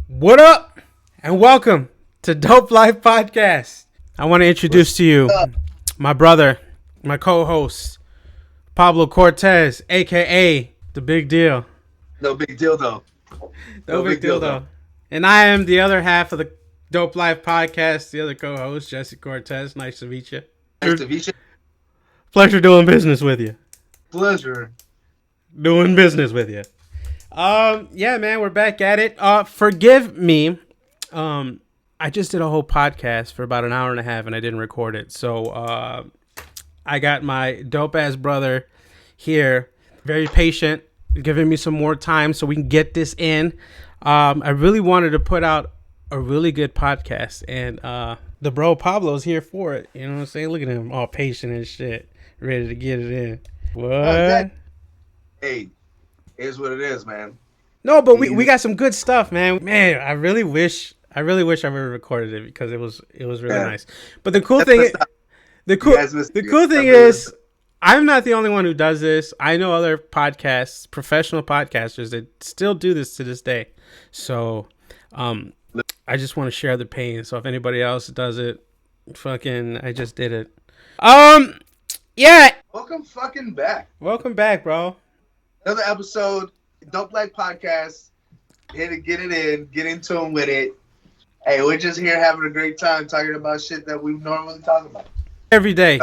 What up? And welcome to DopeLife Podcast. I want to introduce to you my brother, my co-host, Pablo Cortez, aka The Big Deal. No big deal though. No big deal though. And I am the other half of the DopeLife Podcast, the other co-host, Jesse Cortez. Nice to meet you. Nice to meet you. Pleasure doing business with you. Pleasure. Doing business with you. Yeah, man, we're back at it. Forgive me. I just did a whole podcast for about an hour and a half and I didn't record it. So, I got my dope ass brother here, very patient, giving me some more time so we can get this in. I really wanted to put out a really good podcast, and the bro Pablo's here for it. You know what I'm saying? Look at him, all patient and shit, ready to get it in. What? Hey, here's what it is, man. No, but we got some good stuff, man. Man, I really wish I would have recorded it because it was really nice. But the cool thing is I'm not the only one who does this. I know other podcasts, professional podcasters that still do this to this day. So, I just want to share the pain. So if anybody else does it, I just did it. Yeah. Welcome fucking back. Welcome back, bro. Another episode, DopeLife Podcast. Here to get it in, get into them with it. Hey, we're just here having a great time talking about shit that we normally talk about. Every day.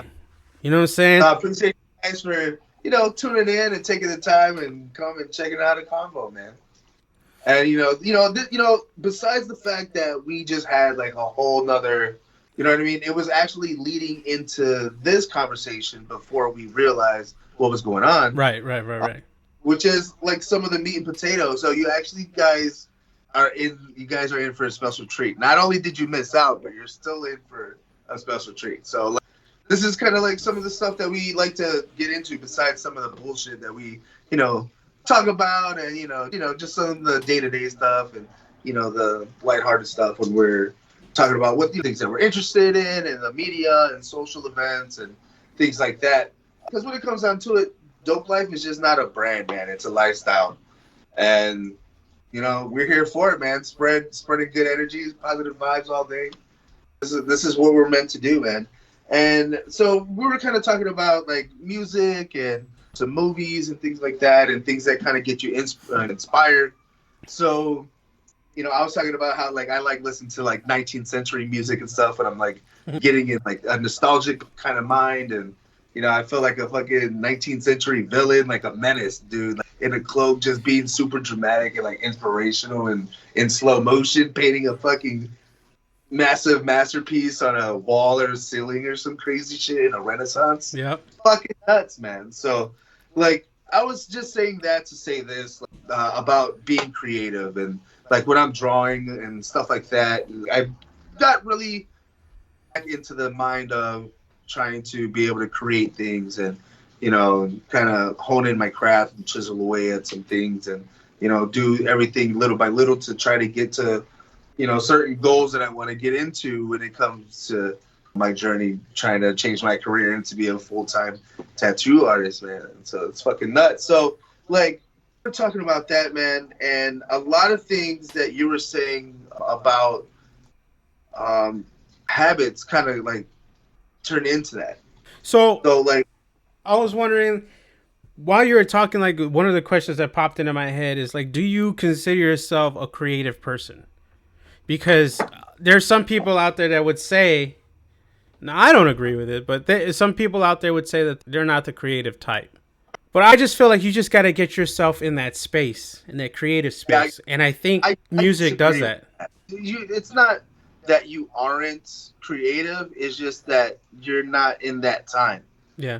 You know what I'm saying? Appreciate you guys for, tuning in and taking the time and come and checking out a convo, man. And, besides the fact that we just had like a whole nother, you know what I mean? It was actually leading into this conversation before we realized what was going on. Right. Which is like some of the meat and potatoes. So you guys are in for a special treat. Not only did you miss out, but you're still in for a special treat. So this is kind of like some of the stuff that we like to get into besides some of the bullshit that we, talk about and, just some of the day-to-day stuff and, the lighthearted stuff when we're talking about what the things that we're interested in and the media and social events and things like that. Because when it comes down to it, Dope Life is just not a brand, man. It's a lifestyle. And, we're here for it, man. Spreading good energy, positive vibes all day. This is what we're meant to do, man. And so we were kind of talking about like music and some movies and things like that and things that kind of get you inspired. So, I was talking about how like I like listening to like 19th century music and stuff, and I'm like getting in like a nostalgic kind of mind, and I feel like a fucking 19th century villain, like a menace, dude, like, in a cloak, just being super dramatic and like inspirational and in slow motion, painting a fucking massive masterpiece on a wall or a ceiling or some crazy shit in a Renaissance. Yep. Fucking nuts, man. So, like, I was just saying that to say this about being creative and like when I'm drawing and stuff like that. I got really back into the mind of trying to be able to create things and, kind of hone in my craft and chisel away at some things and, do everything little by little to try to get to, certain goals that I want to get into when it comes to my journey, trying to change my career and to be a full-time tattoo artist, man. So it's fucking nuts. So, like, we're talking about that, man, and a lot of things that you were saying about habits kind of, like, turn into that. So, like, I was wondering, while you were talking, like, one of the questions that popped into my head is, like, do you consider yourself a creative person? Because there's some people out there that would say, now I don't agree with it, but some people out there would say that they're not the creative type. But I just feel like you just got to get yourself in that space, in that creative space. And I think music does that. It's not that you aren't creative. It's just that you're not in that time. Yeah.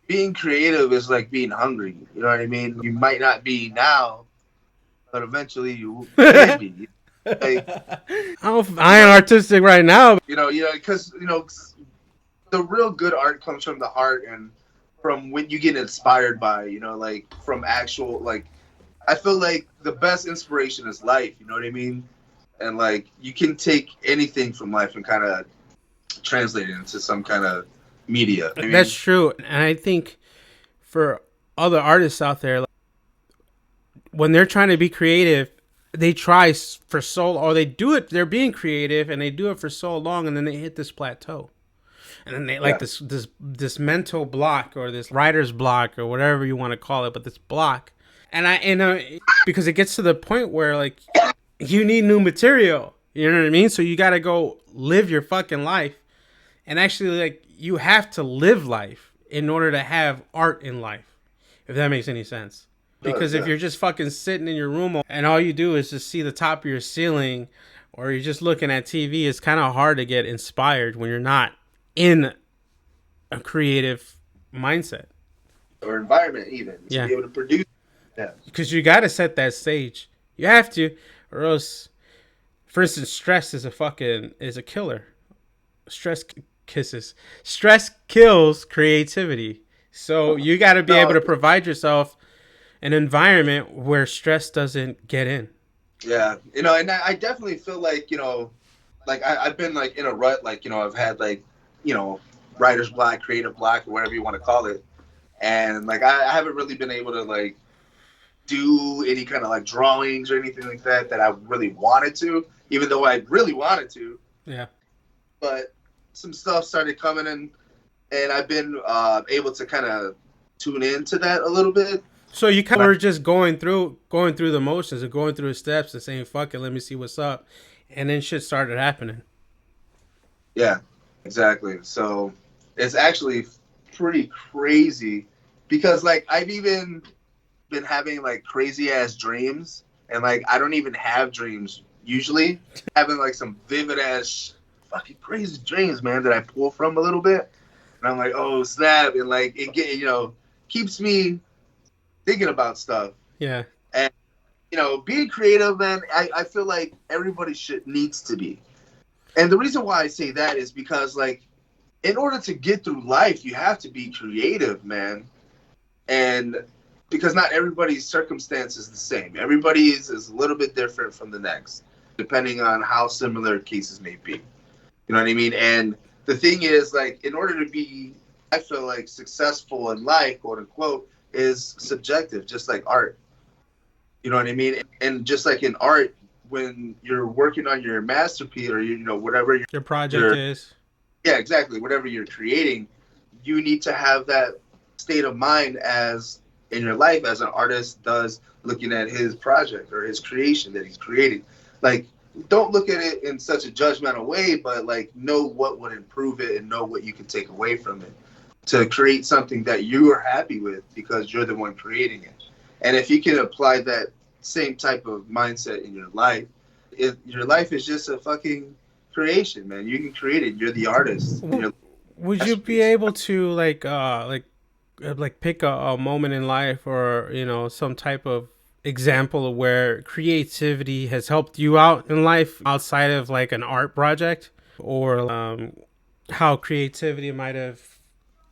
Being creative is like being hungry. You know what I mean? You might not be now, but eventually you will be. Like, I ain't artistic right now. Because the real good art comes from the heart and from when you get inspired by, like from actual, like, I feel like the best inspiration is life. You know what I mean? And like you can take anything from life and kind of translate it into some kind of media. That's true, and I think for other artists out there, like, when they're trying to be creative, they try for so, or they do it, they're being creative and they do it for so long, and then they hit this plateau, and then they like Yeah. this mental block, or this writer's block, or whatever you want to call it, but this block. And because it gets to the point where like you need new material, you know what I mean? So you got to go live your fucking life, and actually like you have to live life in order to have art in life, if that makes any sense. Because if you're just fucking sitting in your room and all you do is just see the top of your ceiling, or you're just looking at TV, it's kind of hard to get inspired when you're not in a creative mindset Or environment even to be able to produce. Yeah. Because you got to set that stage. You have to, or else, for instance, stress is a killer. Stress kills creativity. So you got to be able to provide yourself an environment where stress doesn't get in. Yeah, and I definitely feel like, like I've been like in a rut, like, I've had like, writer's block, creative block, or whatever you want to call it. And like, I haven't really been able to like do any kind of like drawings or anything like that I really wanted to, even though I really wanted to. Yeah. But some stuff started coming in, and I've been able to kind of tune into that a little bit. So you kind of were just going through the motions and going through the steps and saying, fuck it, let me see what's up. And then shit started happening. Yeah, exactly. So it's actually pretty crazy because like I've even been having like crazy ass dreams, and like I don't even have dreams usually. Having like some vivid ass fucking crazy dreams, man, that I pull from a little bit. And I'm like, oh snap. And like it keeps me thinking about stuff. Yeah. And being creative, man, I feel like everybody needs to be. And the reason why I say that is because like in order to get through life, you have to be creative, man. And because not everybody's circumstance is the same. Everybody is a little bit different from the next, depending on how similar cases may be. You know what I mean? And the thing is, like, in order to be, I feel like, successful in life, quote unquote, is subjective, just like art. You know what I mean? And just like in art, when you're working on your masterpiece or whatever your project is. Yeah, exactly. Whatever you're creating, you need to have that state of mind as in your life as an artist does looking at his project or his creation that he's creating. Like, don't look at it in such a judgmental way, but like know what would improve it and know what you can take away from it to create something that you are happy with because you're the one creating it. And if you can apply that same type of mindset in your life, your life is just a fucking creation, man. You can create it. You're the artist. Would you be able to like pick a moment in life or some type of example of where creativity has helped you out in life outside of like an art project, or how creativity might have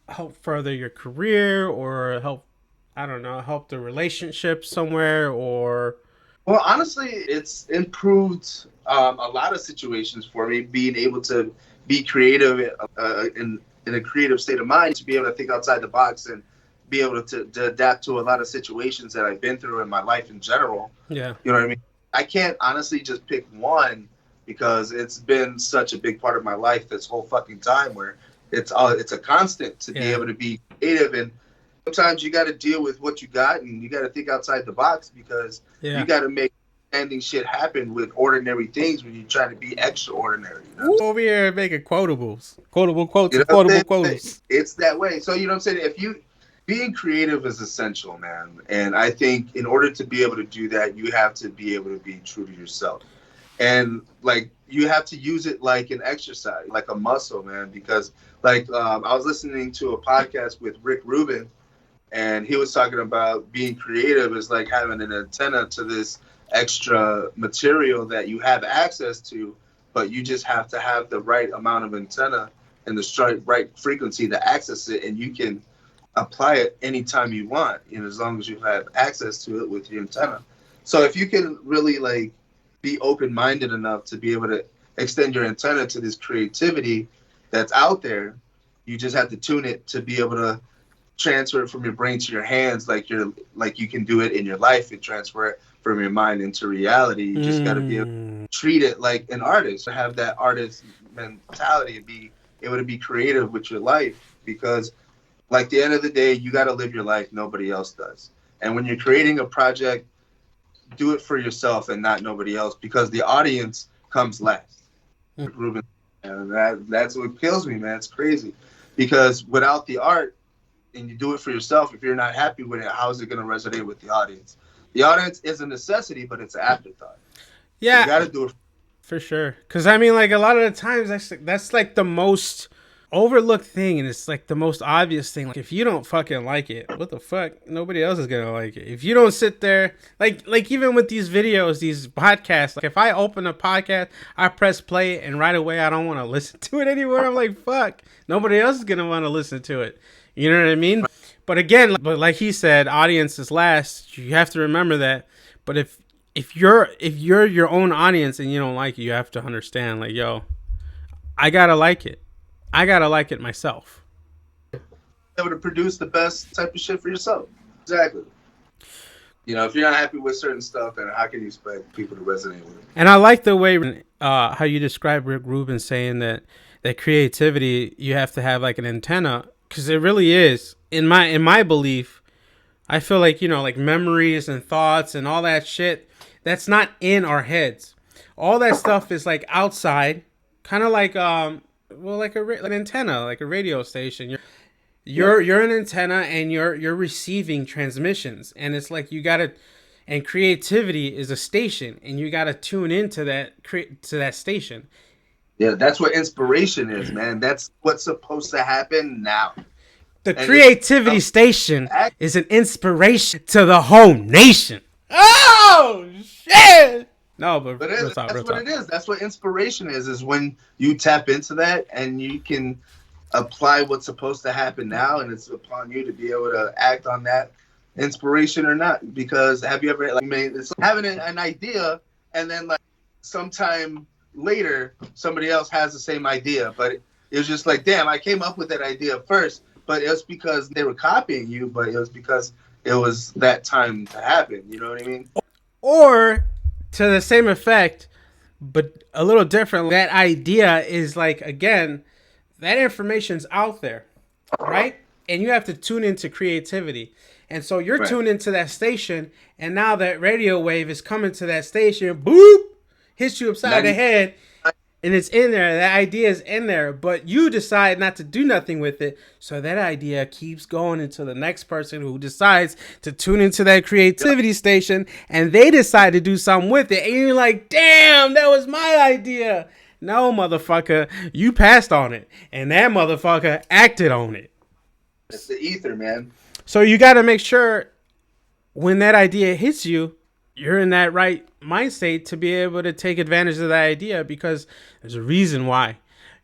helped further your career or help the relationship somewhere? Or well, honestly, it's improved a lot of situations for me, being able to be creative in a creative state of mind, to be able to think outside the box and be able to adapt to a lot of situations that I've been through in my life in general. Yeah. You know what I mean? I can't honestly just pick one because it's been such a big part of my life this whole fucking time, where it's a constant to be able to be creative. And sometimes you got to deal with what you got, and you got to think outside the box because you got to make ending shit happen with ordinary things when you're trying to be extraordinary. Over here making quotable quotes. It's that way. So you know what I'm saying? Being creative is essential, man. And I think in order to be able to do that, you have to be able to be true to yourself. And like, you have to use it like an exercise, like a muscle, man. Because like, I was listening to a podcast with Rick Rubin, and he was talking about being creative is like having an antenna to this extra material that you have access to, but you just have to have the right amount of antenna and the right frequency to access it, and you can apply it anytime you want, as long as you have access to it with your antenna. So if you can really like be open-minded enough to be able to extend your antenna to this creativity that's out there, you just have to tune it to be able to transfer it from your brain to your hands, like you can do it in your life and transfer it from your mind into reality. You just got to be able to treat it like an artist, have that artist mentality, and be able to be creative with your life, because like the end of the day, you got to live your life. Nobody else does. And when you're creating a project, do it for yourself and not nobody else, because the audience comes last. Ruben, and that's what kills me, man. It's crazy, because without the art, and you do it for yourself, if you're not happy with it, how is it going to resonate with the audience? The audience is a necessity, but it's an afterthought. Yeah, you got to do it for sure. Because I mean, like, a lot of the times, that's like the most overlooked thing, and it's like the most obvious thing. Like, if you don't fucking like it, what the fuck? Nobody else is gonna like it. If you don't sit there, like even with these videos, these podcasts, like if I open a podcast, I press play, and right away I don't want to listen to it anymore. I'm like, fuck, nobody else is gonna want to listen to it. You know what I mean? But again, but like he said, audience is last. You have to remember that. But if you're your own audience and you don't like it, you have to understand, like, yo, I gotta like it. I gotta like it myself. Able to produce the best type of shit for yourself. Exactly. You know, if you're not happy with certain stuff, then how can you expect people to resonate with it? And I like the way how you describe Rick Rubin saying that creativity, you have to have like an antenna, because it really is. In my belief, I feel like, you know, like memories and thoughts and all that shit, that's not in our heads. All that stuff is like outside, kind of like like an antenna, like a radio station. You're an antenna, and you're receiving transmissions, and it's like you gotta, and creativity is a station, and you gotta tune into that station. Yeah, that's what inspiration is, man. That's what's supposed to happen now. The creativity station is an inspiration to the whole nation. Oh shit! No, but that's what it is. That's what inspiration is when you tap into that and you can apply what's supposed to happen now, and it's upon you to be able to act on that inspiration or not. Because have you ever it's having an idea, and then like sometime later somebody else has the same idea, but it was just like, damn, I came up with that idea first, but it was because they were copying you, but it was because it was that time to happen. You know what I mean? Or to the same effect, but a little different. That idea is like, again, that information's out there, right? And you have to tune into creativity. And so you're tuned into that station, and now that radio wave is coming to that station, boop, hits you upside the head, and it's in there. That idea is in there, but you decide not to do nothing with it. So that idea keeps going into the next person who decides to tune into that creativity station, and they decide to do something with it. And you're like, damn, that was my idea. No, motherfucker, you passed on it, and that motherfucker acted on it. It's the ether, man. So you got to make sure when that idea hits you, you're in that right mind state to be able to take advantage of that idea, because there's a reason why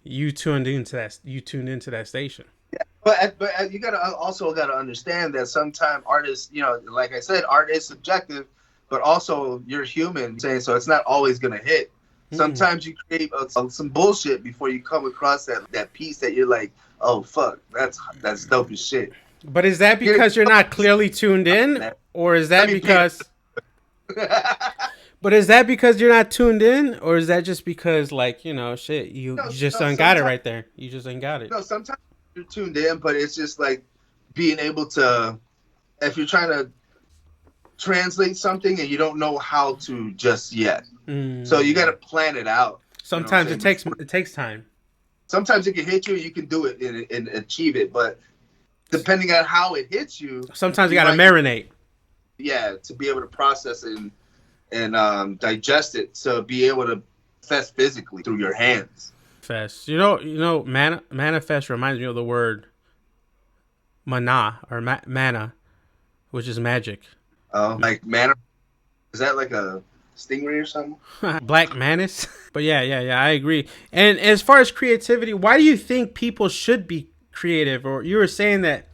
you tuned into that station. Yeah, but you also gotta understand that sometimes artists, you know, like I said, art is subjective, but also you're human, so it's not always gonna hit. Sometimes you create some bullshit before you come across that piece that you're like, oh fuck, that's dope as shit. But is that because you're not clearly tuned in, or is that because? But is that because you're not tuned in, or is that just because, like, you know, shit, you just ain't got it right there? You just ain't got it. No, sometimes you're tuned in, but it's just like being able to, if you're trying to translate something and you don't know how to just yet, so you got to plan it out. Sometimes it takes time. Sometimes it can hit you, you can do it and achieve it, but depending on how it hits you, sometimes you got to marinate. Yeah, to be able to process it and digest it, so be able to manifest physically through your hands. You know, manifest reminds me of the word mana, or mana, which is magic. Oh, like mana? Is that like a stingray or something? Black Manis? But yeah, I agree. And as far as creativity, why do you think people should be creative? Or you were saying that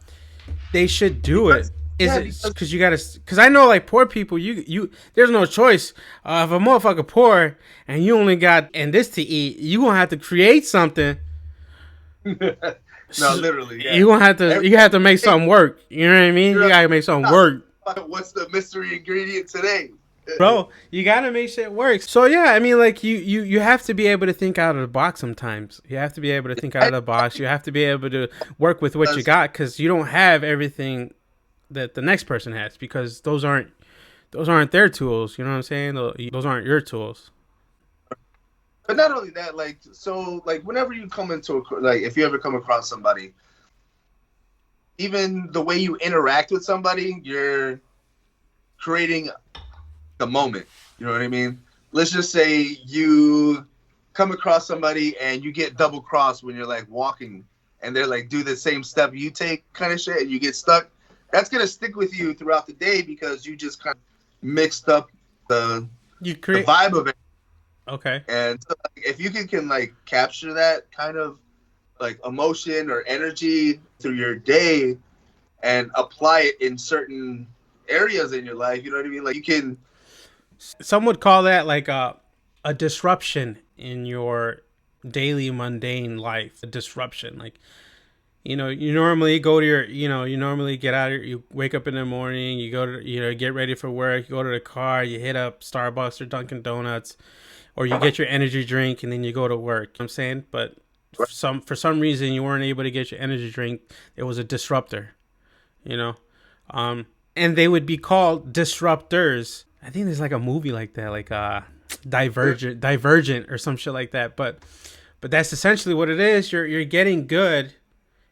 they should do it. Is it because you gotta? Because I know, like, poor people, you there's no choice. If a motherfucker poor and you only got this to eat, you gonna have to create something. No, literally. Yeah. You have to make something work. You know what I mean? You gotta make something work. What's the mystery ingredient today? Bro, you gotta make shit work. So yeah, I mean, like you have to be able to think out of the box sometimes. You have to be able to think out of the box. You have to be able to work with what you got, because you don't have everything that the next person has, because those aren't their tools. You know what I'm saying? Those aren't your tools. But not only that, like, so, like, whenever you come into like, if you ever come across somebody, even the way you interact with somebody, you're creating the moment. You know what I mean? Let's just say you come across somebody and you get double crossed when you're like walking, and they're like, do the same step you take, kind of shit, and you get stuck. That's gonna stick with you throughout the day, because you just kind of mixed up the vibe of it. Okay. And so, like, if you can like capture that kind of like emotion or energy through your day and apply it in certain areas in your life, you know what I mean? Like, you can. Some would call that like a disruption in your daily mundane life. A disruption, like, you normally go to your, you normally get out of you wake up in the morning, you go to, get ready for work, you go to the car, you hit up Starbucks or Dunkin' Donuts, or you get your energy drink and then you go to work. You know what I'm saying? But for some reason you weren't able to get your energy drink. It was a disruptor, and they would be called disruptors. I think there's like a movie like that, like Divergent or some shit like that. But that's essentially what it is. You're getting good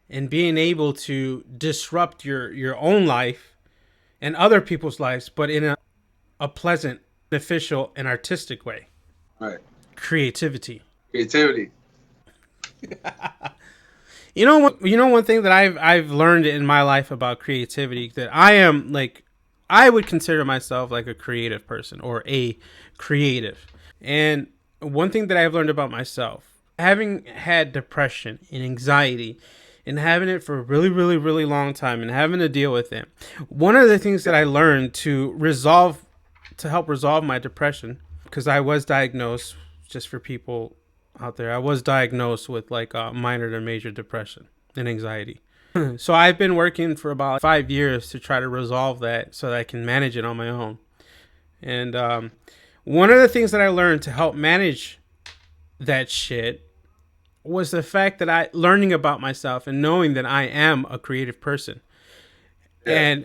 and being able to disrupt your own life and other people's lives, but in a pleasant, beneficial, and artistic way. Right. Creativity. You know what? One thing that I've learned in my life about creativity, that I would consider myself like a creative person, or a creative. And one thing that I've learned about myself, having had depression and anxiety, and having it for a really, really, really long time, and having to deal with it, one of the things that I learned to help resolve my depression, because I was diagnosed, just for people out there, I was diagnosed with like minor to major depression and anxiety. So I've been working for about 5 years to try to resolve that so that I can manage it on my own. And one of the things that I learned to help manage that shit was the fact that learning about myself and knowing that I am a creative person. Yeah.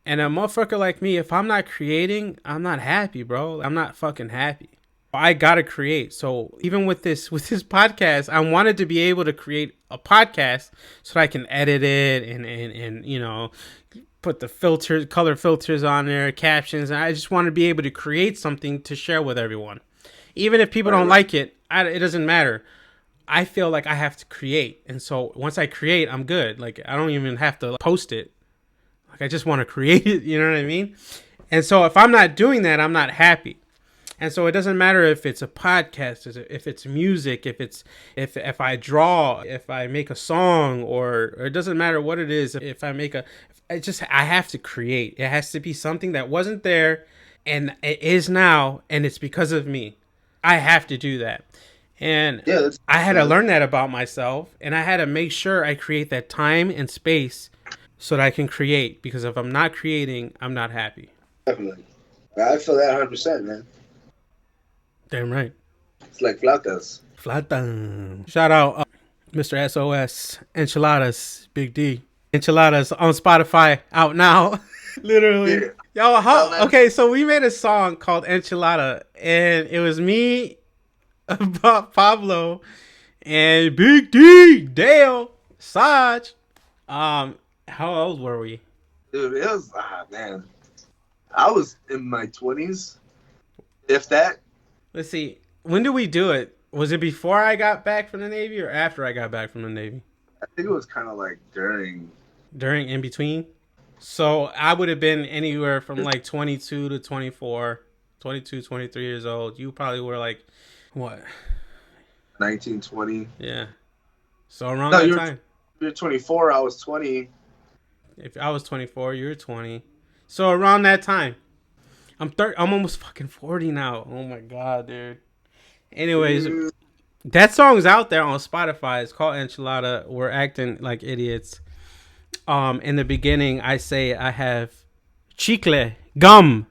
And a motherfucker like me, if I'm not creating, I'm not happy, bro. I'm not fucking happy. I gotta create. So even with this podcast, I wanted to be able to create a podcast so that I can edit it and put the color filters on there, captions. And I just want to be able to create something to share with everyone. Even if people don't like it, it doesn't matter. I feel like I have to create. And so once I create, I'm good. Like, I don't even have to post it. Like, I just want to create it. You know what I mean? And so if I'm not doing that, I'm not happy. And so it doesn't matter if it's a podcast, if it's music, if I draw, if I make a song, or it doesn't matter what it is. If I make I have to create. It has to be something that wasn't there and it is now, and it's because of me. I have to do that. And I had to learn that about myself, and I had to make sure I create that time and space so that I can create, because if I'm not creating, I'm not happy. Definitely. I feel that 100%, man. Damn right. It's like flautas. Shout out Mr. SOS Enchiladas, Big D. Enchiladas on Spotify, out now. Literally. Yeah. Okay, so we made a song called Enchilada, and it was me, Pablo, and Big D, Dale, Saj. How old were we? Dude, it was, man. I was in my 20s, if that. Let's see. When did we do it? Was it before I got back from the Navy or after I got back from the Navy? I think it was kind of like during, in between. So I would have been anywhere from like 22 to 24, 22, 23 years old. You probably were like, what? 19, 20. Yeah. So around that time. You're 24, I was 20. If I was 24, you were 20. So around that time. I'm almost fucking 40 now. Oh my god, dude. Anyways, that song's out there on Spotify. It's called Enchilada. We're acting like idiots. In the beginning, I say I have chicle, gum,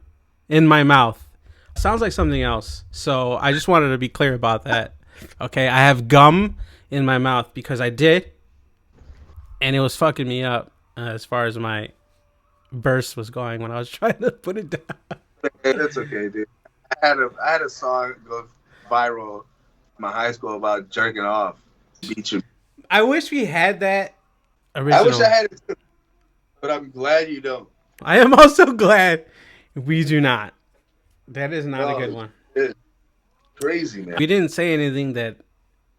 in my mouth. Sounds like something else. So I just wanted to be clear about that. Okay, I have gum in my mouth because I did, and it was fucking me up as far as my burst was going when I was trying to put it down. That's okay, dude. I had a song go viral in my high school about jerking off. Beat you. I wish we had that original. I wish I had it too, but I'm glad you don't. I am also glad we do not. That is not a good one. It's crazy, man. We didn't say anything that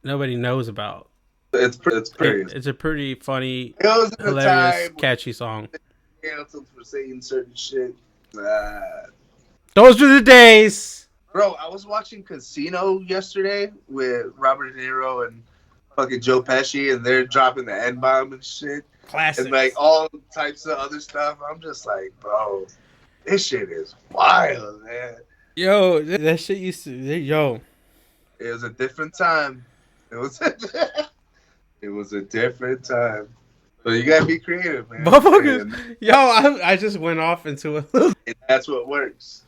nobody knows about. It's pretty. It's a pretty funny, It was a hilarious, time catchy song. Canceled for saying certain shit. Those were the days. Bro, I was watching Casino yesterday with Robert De Niro and fucking Joe Pesci, and they're dropping the N-bomb and shit. Classic. And like all types of other stuff. I'm just like, bro, this shit is wild, man. Yo, that shit used to. Yo. It was a different time. It was a different time. So you gotta be creative, man. Motherfuckers. Yo, I just went off into a little. And that's what works.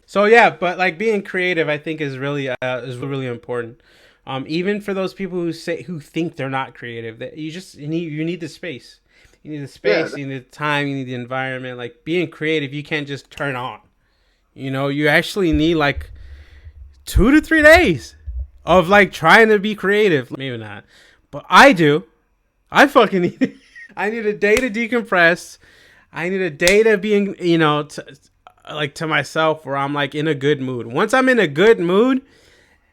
So yeah, but like being creative, I think is really important. Even for those people who think they're not creative, that you need the space. You need the space. You need the time. You need the environment. Like being creative, you can't just turn on. You know, you actually need like 2 to 3 days of like trying to be creative. Maybe not, but I do. I fucking need it. I need a day to decompress. I need a day to be in, to myself where I'm like in a good mood. Once I'm in a good mood,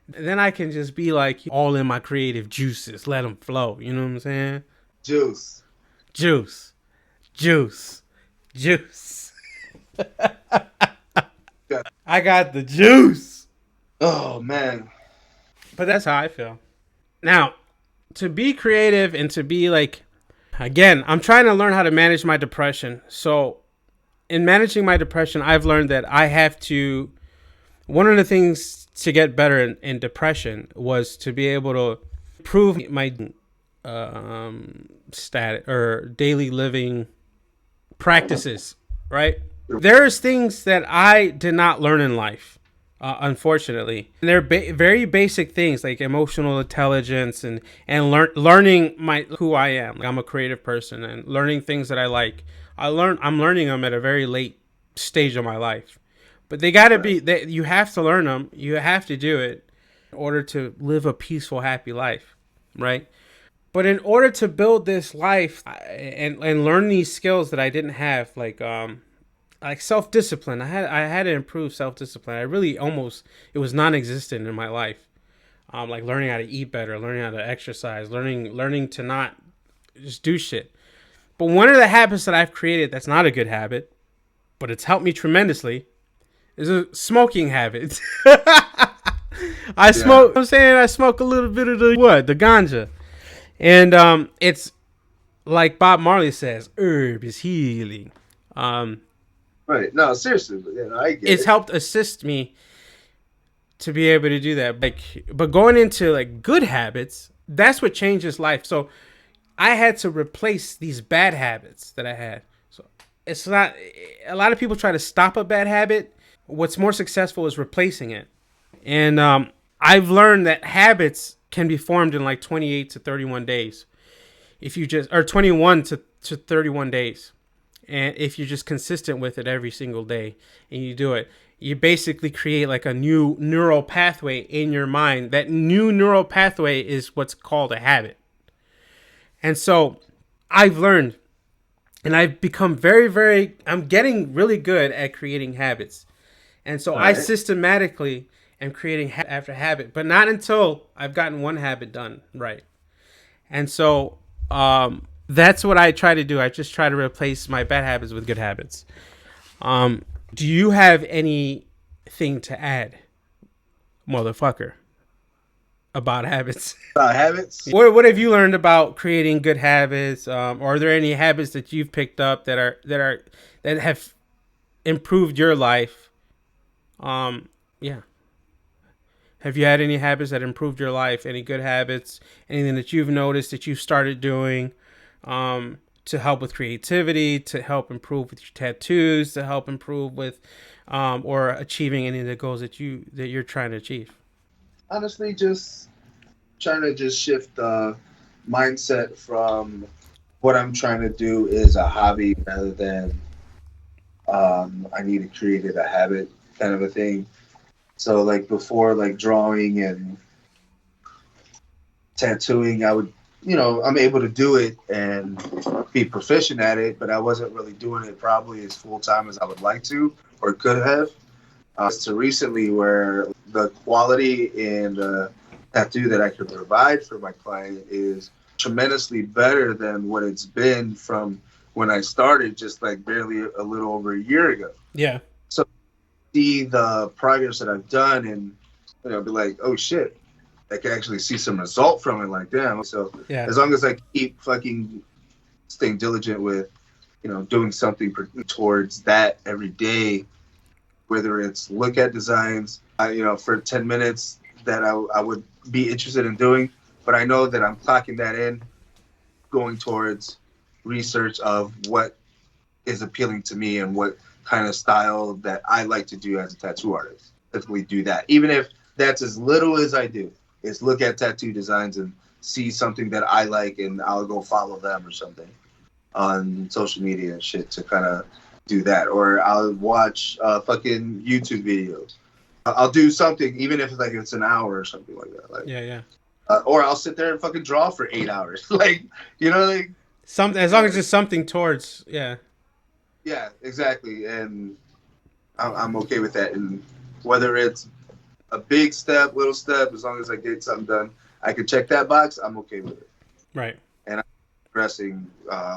then I can just be like all in my creative juices. Let them flow. You know what I'm saying? Juice. I got the juice. Oh, man. But that's how I feel. Now, to be creative and to be like, again, I'm trying to learn how to manage my depression. So in managing my depression, I've learned that I have to, one of the things to get better in depression was to be able to improve my stat or daily living practices, right? There's things that I did not learn in life, unfortunately. And they're very basic things like emotional intelligence and learning who I am. Like I'm a creative person and learning things that I like. I'm learning them at a very late stage of my life. But they got to be, you have to learn them. You have to do it in order to live a peaceful, happy life, right? But in order to build this life and learn these skills that I didn't have, like self-discipline, I had to improve self-discipline. It was non-existent in my life. Like learning how to eat better, learning how to exercise, learning to not just do shit. But one of the habits that I've created that's not a good habit, but it's helped me tremendously, is a smoking habit. I smoke. I'm saying I smoke a little bit of the ganja, and it's like Bob Marley says, herb is healing. Right. No, seriously, I get it's helped assist me to be able to do that. But going into like good habits, that's what changes life. So I had to replace these bad habits that I had. So it's not, a lot of people try to stop a bad habit. What's more successful is replacing it. And I've learned that habits can be formed in like 28 to 31 days. Or 21 to 31 days. And if you're just consistent with it every single day and you do it, you basically create like a new neural pathway in your mind. That new neural pathway is what's called a habit. And so I've learned and I've become I'm getting really good at creating habits. And so I systematically am creating after habit, but not until I've gotten one habit done right. And so that's what I try to do. I just try to replace my bad habits with good habits. Do you have anything to add, motherfucker, about habits? About habits? What have you learned about creating good habits? Or are there any habits that you've picked up that have improved your life? Yeah. Have you had any habits that improved your life? Any good habits? Anything that you've noticed that you've started doing? to help with creativity, to help improve with your tattoos, to help improve with or achieving any of the goals that you're trying to achieve? Honestly, just trying to just shift the mindset from what I'm trying to do is a hobby rather than I need to create it a habit kind of a thing. So like before, like drawing and tattooing, I would, I'm able to do it and be proficient at it, but I wasn't really doing it probably as full time as I would like to or could have. To recently, where the quality and the tattoo that I can provide for my client is tremendously better than what it's been from when I started, just like barely a little over a year ago. Yeah. So see the progress that I've done and be like, oh shit, I can actually see some result from it. Like, damn. So Yeah. as long as I keep fucking staying diligent with, doing something towards that every day, whether it's look at designs, for 10 minutes that I would be interested in doing, but I know that I'm clocking that in, going towards research of what is appealing to me and what kind of style that I like to do as a tattoo artist. Typically do that. Even if that's as little as I do, is look at tattoo designs and see something that I like and I'll go follow them or something on social media and shit to kind of do that. Or I'll watch fucking YouTube videos. I'll do something, even if it's an hour or something like that. Like, yeah. Or I'll sit there and fucking draw for 8 hours. Like, something, as long as it's something towards, yeah. Yeah, exactly. And I'm okay with that. And whether it's a big step, little step, as long as I get something done, I can check that box, I'm okay with it. Right. And I'm progressing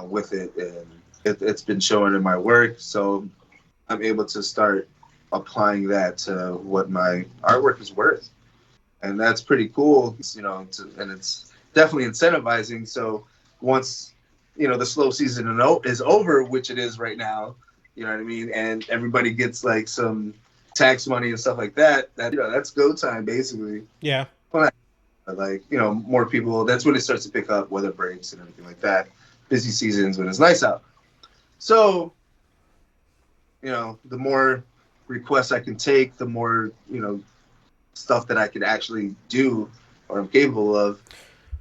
with it, and it's been showing in my work, so I'm able to start applying that to what my artwork is worth. And that's pretty cool, and it's definitely incentivizing. So once, the slow season is over, which it is right now, you know what I mean? And everybody gets like some tax money and stuff like that, that's go time basically. Yeah. But more people, that's when it starts to pick up, weather breaks and everything like that. Busy seasons when it's nice out. So, the more requests I can take, the more, stuff that I can actually do or I'm capable of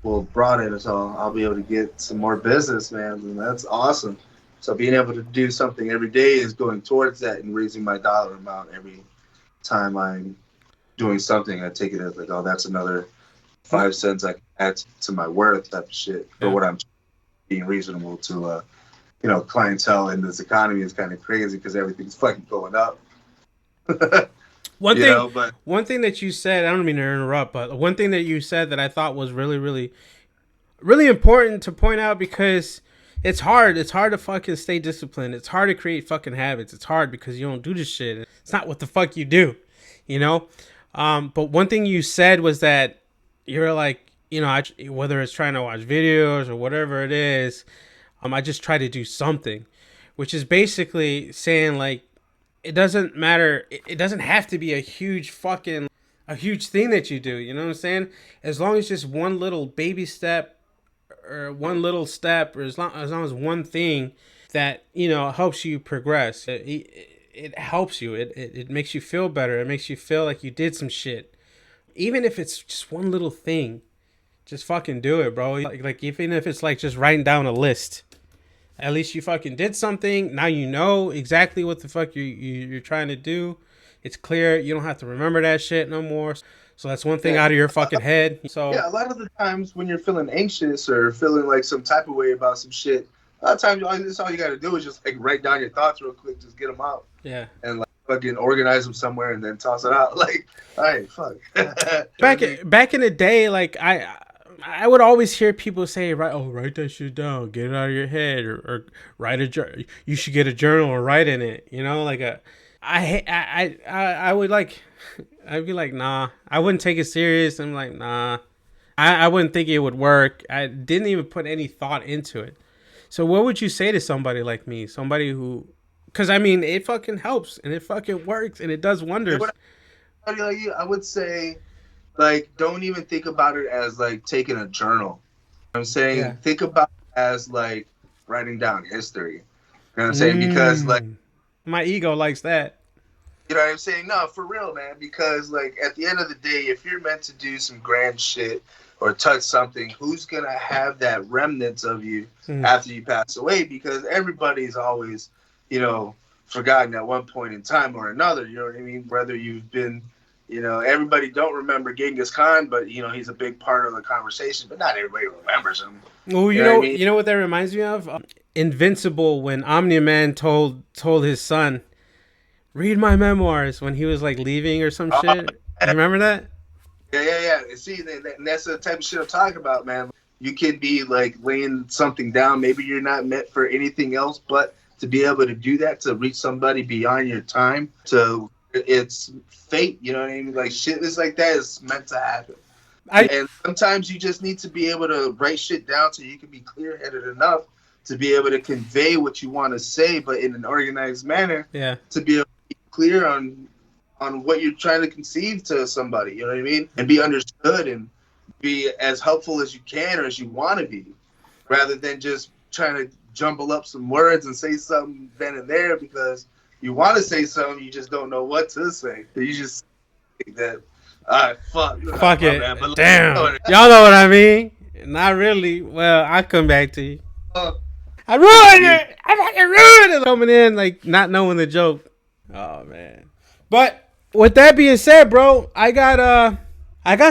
will broaden. So I'll be able to get some more business, man. And that's awesome. So being able to do something every day is going towards that and raising my dollar amount every time I'm doing something. I take it as like, oh, that's another 5 cents I can add to my worth type of shit for what I'm being reasonable to, clientele in this economy is kind of crazy because everything's fucking going up. One thing that you said, I don't mean to interrupt, but one thing that you said that I thought was really, really, really important to point out, because it's hard. It's hard to fucking stay disciplined. It's hard to create fucking habits. It's hard because you don't do this shit. It's not what the fuck you do, But one thing you said was that you're like, whether it's trying to watch videos or whatever it is, I just try to do something, which is basically saying like, it doesn't matter. It doesn't have to be a huge thing that you do. You know what I'm saying? As long as just one little baby step or one little step, or as long as one thing that, helps you progress. It helps you. It makes you feel better. It makes you feel like you did some shit. Even if it's just one little thing, just fucking do it, bro. Like even if it's like just writing down a list. At least you fucking did something. Now you know exactly what the fuck you're trying to do. It's clear. You don't have to remember that shit no more. So that's one thing out of your fucking head. So yeah, a lot of the times when you're feeling anxious or feeling like some type of way about some shit, a lot of times that's all you got to do is just like write down your thoughts real quick, just get them out. Yeah. And like fucking organize them somewhere and then toss it out. Like, all right, fuck. Back in the day, like I would always hear people say, write that shit down, get it out of your head, or write a. You should get a journal or write in it. I would like, I'd be like, nah, I wouldn't take it serious. I'm like, nah, I wouldn't think it would work. I didn't even put any thought into it. So what would you say to somebody like me, somebody who, because I mean, it fucking helps and it fucking works and it does wonders. I would say, like, don't even think about it as like taking a journal. I'm saying, think about it as like writing down history. You know what I'm saying? Because like my ego likes that. You know what I'm saying? No, for real, man. Because like at the end of the day, if you're meant to do some grand shit or touch something, who's gonna have that remnants of you after you pass away? Because everybody's always, you know, forgotten at one point in time or another. You know what I mean? Whether you've been, you know, everybody don't remember Genghis Khan, but you know he's a big part of the conversation. But not everybody remembers him. Oh, you know what that reminds me of? Invincible, when Omni-Man told his son, read my memoirs, when he was like leaving or some shit. You remember that? Yeah. See, that's the type of shit I'm talking about, man. You can be like laying something down. Maybe you're not meant for anything else, but to be able to do that, to reach somebody beyond your time, it's fate. You know what I mean? Like shit is like that is meant to happen. And sometimes you just need to be able to write shit down so you can be clear-headed enough to be able to convey what you want to say, but in an organized manner. Yeah. To be able to be clear on what you're trying to conceive to somebody, you know what I mean? And be understood and be as helpful as you can or as you want to be, rather than just trying to jumble up some words and say something then and there because you want to say something, you just don't know what to say. You just think that, all right, fuck it. Man, but damn. Y'all know what I mean? Not really. Well, I'll come back to you. I ruined it. I fucking ruined it. Coming in, like, not knowing the joke. Oh, man. But with that being said, bro, I got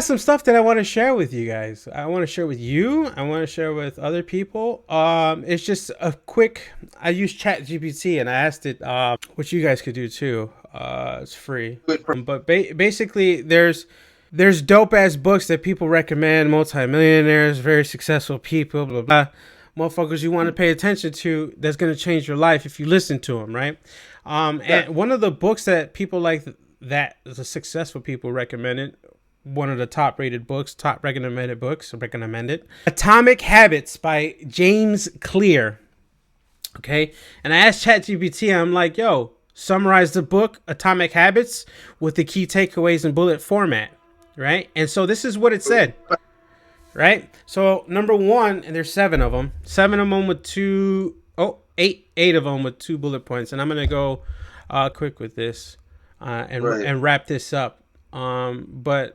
some stuff that I want to share with you guys. I want to share with you. I want to share with other people. It's just a quick. I use ChatGPT and I asked it what you guys could do too. It's free. But basically, there's dope ass books that people recommend. Multimillionaires, very successful people, blah blah. Motherfuckers you want to pay attention to. That's gonna change your life if you listen to them, right? And one of the books that people like that the successful people recommended. One of the top recommended books, Atomic Habits by James Clear. Okay. And I asked ChatGPT, I'm like, yo, summarize the book Atomic Habits with the key takeaways in bullet format. Right. And so this is what it said. Right. So number one, and there's 7 of them with eight of them with 2 bullet points. And I'm going to go quick with this and wrap this up. But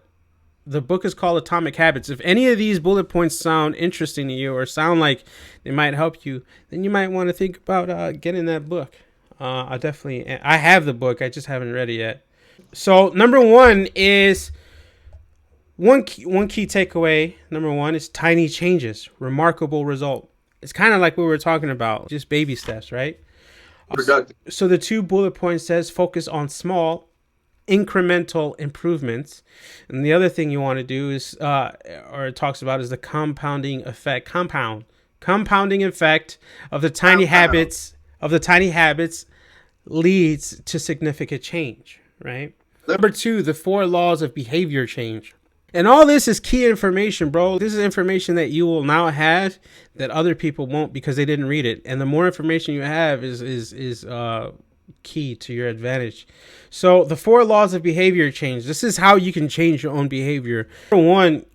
the book is called Atomic Habits. If any of these bullet points sound interesting to you or sound like they might help you, then you might want to think about getting that book. I have the book. I just haven't read it yet. So number 1 is one key takeaway. Number 1 is tiny changes, remarkable result. It's kind of like what we were talking about, just baby steps, right? Productive. So the 2 bullet points says focus on small incremental improvements, and the other thing you want to do is or it talks about is the compounding effect of the tiny habits leads to significant change, right? Number 2, the 4 laws of behavior change. And all this is key information, bro. This is information that you will now have that other people won't because they didn't read it. And the more information you have is key to your advantage. So the 4 laws of behavior change. This is how you can change your own behavior. Number 1,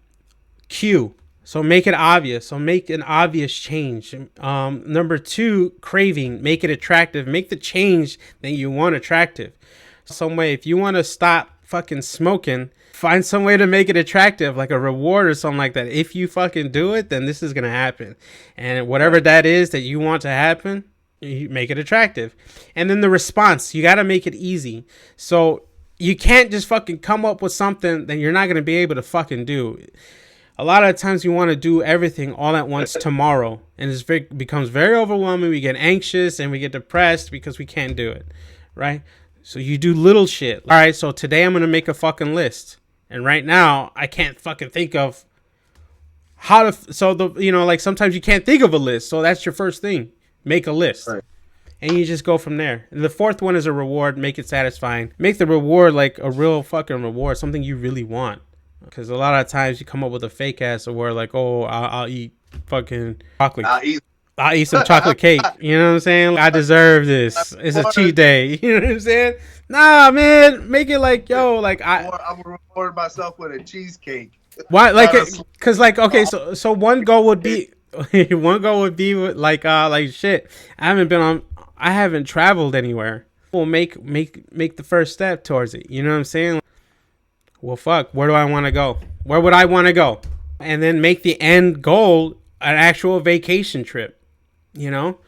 cue. So make it obvious. So make an obvious change. Number 2, craving. Make it attractive. Make the change that you want attractive. Some way, if you want to stop fucking smoking, find some way to make it attractive, like a reward or something like that. If you fucking do it, then this is going to happen. And whatever that is that you want to happen, you make it attractive. And then the response, you got to make it easy. So you can't just fucking come up with something that you're not going to be able to fucking do. A lot of times you want to do everything all at once tomorrow, and it becomes very overwhelming. We get anxious and we get depressed because we can't do it, right? So you do little shit. All right, so today I'm going to make a fucking list. And right now I can't fucking think of how to, like sometimes you can't think of a list. So that's your first thing. Make a list. Right. And you just go from there. And the 4th one is a reward. Make it satisfying. Make the reward like a real fucking reward. Something you really want. Because a lot of times you come up with a fake ass reward like, oh, I'll eat fucking chocolate. I'll eat some chocolate cake. You know what I'm saying? I deserve this. It's a cheat day. You know what I'm saying? Nah, man. Make it like, yo, like I'm gonna reward myself with a cheesecake. Why? Like, because like, okay, so one goal would be One goal would be like shit. I haven't traveled anywhere. We'll make the first step towards it. You know what I'm saying? Well, fuck. Where do I want to go? Where would I want to go? And then make the end goal an actual vacation trip. You know,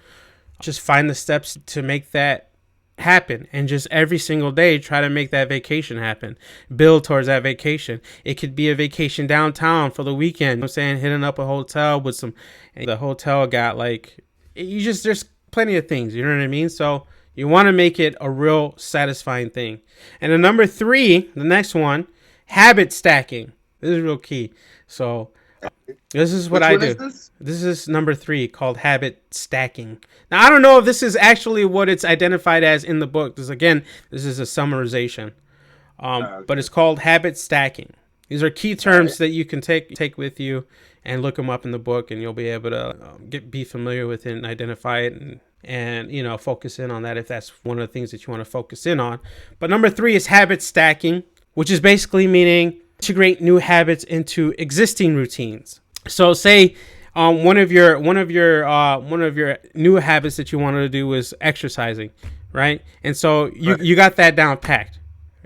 just find the steps to make that happen, and just every single day try to make that vacation happen. Build towards that vacation. It could be a vacation downtown for the weekend. You know what I'm saying, hitting up a hotel with some, the hotel got like, there's plenty of things, you know what I mean? So you want to make it a real satisfying thing. And the number 3, the next one, habit stacking. This is real key. So this is what I do. This is number 3, called habit stacking. Now, I don't know if this is actually what it's identified as in the book. This is a summarization. But it's called habit stacking. These are key terms that you can take with you and look them up in the book, and you'll be able to be familiar with it and identify it and focus in on that if that's one of the things that you want to focus in on. But number 3 is habit stacking, which is basically meaning integrate new habits into existing routines. So say one of your new habits that you wanted to do was exercising, right? And so you got that down packed.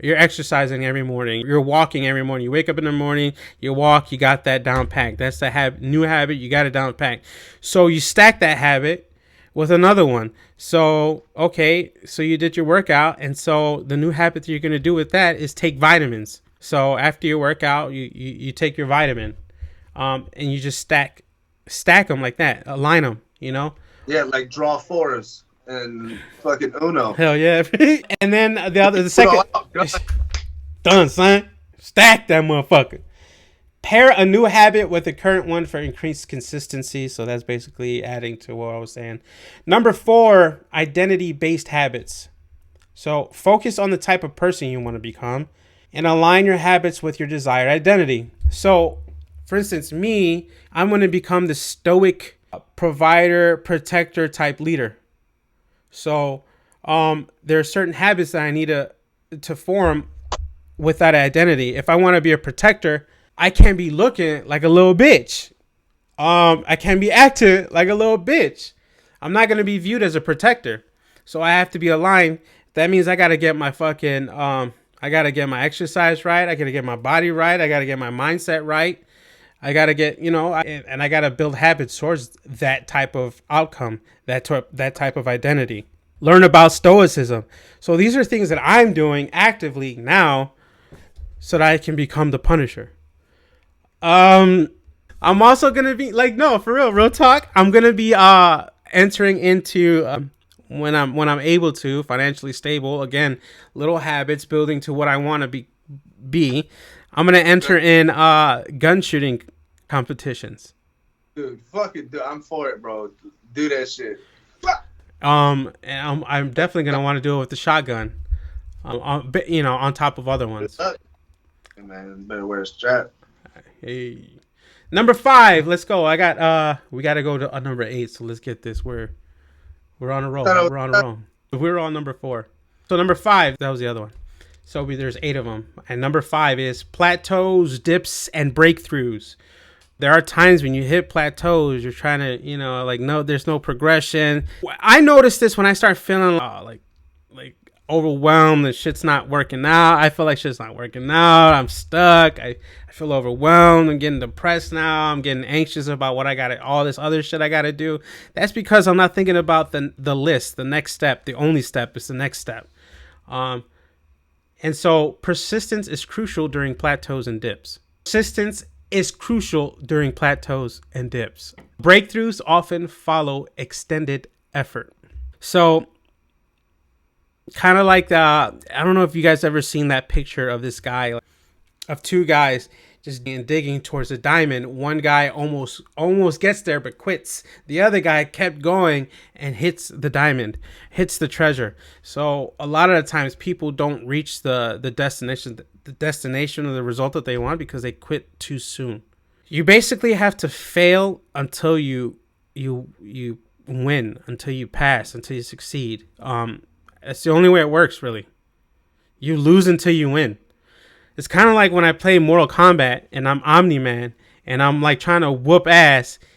You're exercising every morning. You're walking every morning. You wake up in the morning, you walk, you got that down packed. That's the new habit. You got it down packed. So you stack that habit with another one. So, okay, so you did your workout. And so the new habit that you're going to do with that is take vitamins. So after your workout, you take your vitamin, and you just stack them like that, align them, Yeah, like draw fours and fucking Uno. Hell yeah. And then the second, done, son. Stack that motherfucker. Pair a new habit with the current one for increased consistency. So that's basically adding to what I was saying. Number 4, identity-based habits. So focus on the type of person you want to become and align your habits with your desired identity. So, for instance, I'm going to become the stoic provider, protector type leader. So there are certain habits that I need to form with that identity. If I want to be a protector, I can't be looking like a little bitch. I can't be acting like a little bitch. I'm not going to be viewed as a protector. So I have to be aligned. That means I got to get my fucking, I got to get my exercise right. I got to get my body right. I got to get my mindset right. I got to get, and I got to build habits towards that type of outcome, that type of identity. Learn about stoicism. So these are things that I'm doing actively now so that I can become the Punisher. I'm also going to be no, for real talk. I'm going to be entering into when I'm able to, financially stable, again, little habits building to what I want to be. I'm going to enter in gun shooting competitions. Dude, fuck it, dude. I'm for it, bro. Do that shit. And I'm definitely going to want to do it with the shotgun. On top of other ones. Hey, man, better wear a strap. Hey. Number 5, let's go. We got to go to number 8, so let's get this. We're on a roll. We're on number 4. So number 5, that was the other one. So there's 8 of them. And number 5 is plateaus, dips, and breakthroughs. There are times when you hit plateaus, you're trying to, no, there's no progression. I noticed this when I start feeling like overwhelmed and shit's not working out. I feel like shit's not working out. I'm stuck. I feel overwhelmed. I'm getting depressed now. I'm getting anxious about all this other shit I got to do. That's because I'm not thinking about the list, the next step. The only step is the next step. And so persistence is crucial during plateaus and dips. Persistence is crucial during plateaus and dips. Breakthroughs often follow extended effort. So kind of like I don't know if you guys ever seen that picture of this guy, of 2 guys just digging towards a diamond. One guy almost gets there but quits. The other guy kept going and hits the diamond, hits the treasure. So a lot of the times people don't reach the destination or the result that they want because they quit too soon. You basically have to fail until you win, until you pass, until you succeed. That's the only way it works, really. You lose until you win. It's kind of like when I play Mortal Kombat and I'm Omni-Man and I'm like trying to whoop ass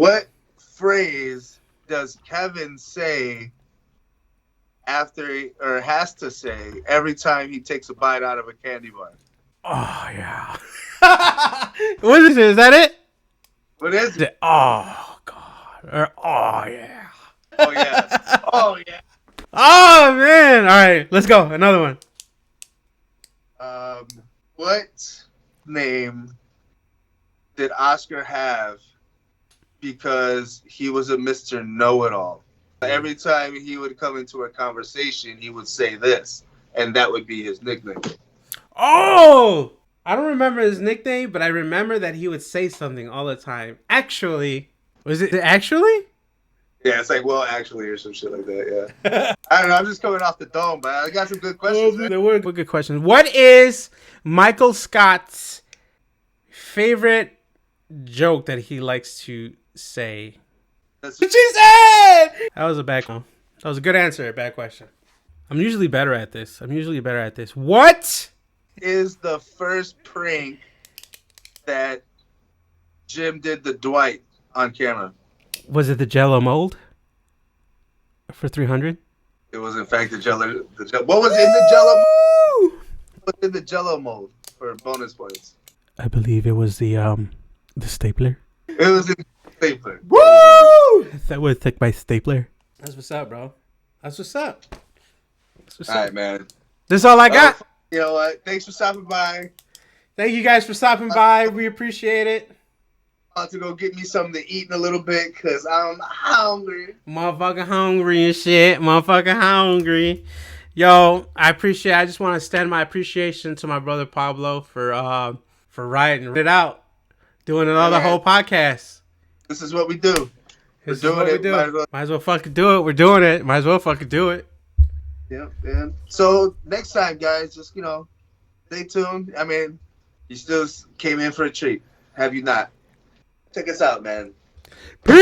What phrase does Kevin say or has to say every time he takes a bite out of a candy bar? Oh, yeah. What is it? Is that it? What is it? Oh, God. Or, oh, yeah. Oh, yeah. Oh, yeah. Oh, man. All right. Let's go. Another one. What name did Oscar have because he was a Mr. Know-It-All? Every time he would come into a conversation, he would say this, and that would be his nickname. Oh! I don't remember his nickname, but I remember that he would say something all the time. Actually. Was it actually? Yeah, it's like, well, actually, or some shit like that, yeah. I don't know, I'm just coming off the dome, but I got some good questions. There were good questions. What is Michael Scott's favorite joke that he likes to say? What you said! That was a bad one. That was a good answer, a bad question. I'm usually better at this. What is the first prank that Jim did to Dwight on camera? Was it the Jello mold for 300? It was, in fact, the Jello. What was in the Jello mold? What was in the Jello mold for bonus points? I believe it was the stapler. It was in the stapler. Woo! That would take my stapler. That's what's up, bro. That's what's up. All right, man. This is all I got. You know what? Thanks for stopping by. Thank you guys for stopping by. We appreciate it. I'm about to go get me something to eat in a little bit because I'm hungry. Motherfucking hungry and shit. Motherfucking hungry. Yo, I just want to extend my appreciation to my brother Pablo for writing it out. Doing another whole podcast. This is what we do. We're doing it. Might as well fucking do it. We're doing it. Might as well fucking do it. Yep, man. So next time, guys, just, stay tuned. I mean, you still came in for a treat. Have you not? Check us out, man. Peace!